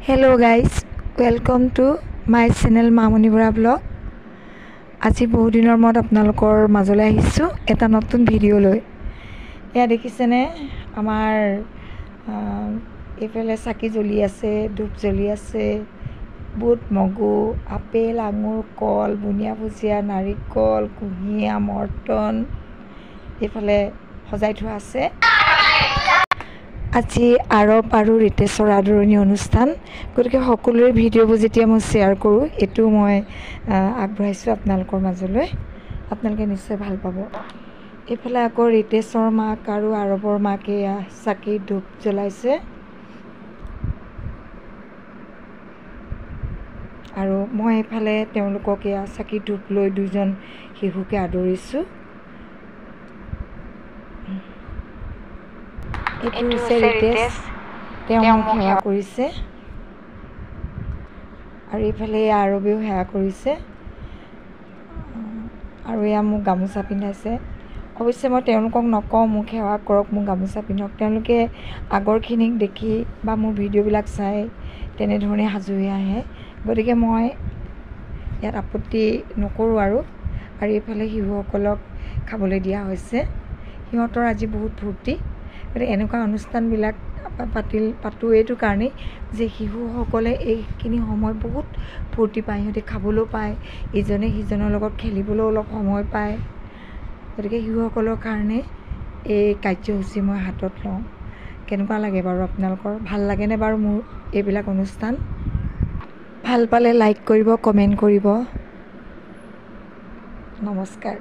Hello guys, welcome to my channel Mamoni Bora blog. আজি বহু দিনৰ মূৰত আপোনালোকৰ মাজলৈ আহিছোঁ এটা নতুন ভিডিঅ' লৈ। এয়া দেখিছেনে আমাৰ এইফালে চাকি জ্বলি আছে, ধূপ জ্বলি আছে, বুট, মগু, আপেল, আঙুৰ, কল, বুনিয়া ভুজিয়া, নাৰিকল, কুঁহিয়া, মৰ্টন এইফালে সজাই থোৱা আছে। আজি আৰৱ আৰু ৰিতেশৰ আদৰণি অনুষ্ঠান, গতিকে সকলোৰে ভিডিঅ'বোৰ যেতিয়া মই শ্বেয়াৰ কৰোঁ এইটো মই আগবঢ়াইছোঁ আপোনালোকৰ মাজলৈ। আপোনালোকে নিশ্চয় ভাল পাব। এইফালে আকৌ ৰিতেশৰ মাক আৰু আৰৱৰ মাকে চাকি ধূপ জ্বলাইছে আৰু মই এইফালে তেওঁলোকক চাকি ধূপ লৈ দুজন শিশুকে আদৰিছোঁ। এইটো হৈছে ৰিতেশ, তেওঁ মোক সেৱা কৰিছে আৰু এইফালে আৰৱেও সেৱা কৰিছে আৰু এয়া মোক গামোচা পিন্ধাইছে। অৱশ্যে মই তেওঁলোকক নকওঁ মোক সেৱা কৰক, মোক গামোচা পিন্ধক। তেওঁলোকে আগৰখিনিক দেখি বা মোৰ ভিডিঅ'বিলাক চাই তেনেধৰণে সাজু হৈ আহে, গতিকে মই ইয়াত আপত্তি নকৰোঁ আৰু এইফালে শিশুসকলক খাবলৈ দিয়া হৈছে। সিহঁতৰ আজি বহুত ফূৰ্তি। গতিকে এনেকুৱা অনুষ্ঠানবিলাক পাতোঁ এইটো কাৰণেই যে শিশুসকলে এইখিনি সময় বহুত ফূৰ্তি পায়, সিহঁতে খাবলৈও পায়, ইজনে সিজনৰ লগত খেলিবলৈও অলপ সময় পায়। গতিকে শিশুসকলৰ কাৰণে এই কাৰ্যসূচী মই হাতত লওঁ। কেনেকুৱা লাগে বাৰু আপোনালোকৰ? ভাল লাগেনে বাৰু মোৰ এইবিলাক অনুষ্ঠান? ভাল পালে লাইক কৰিব, কমেণ্ট কৰিব। নমস্কাৰ।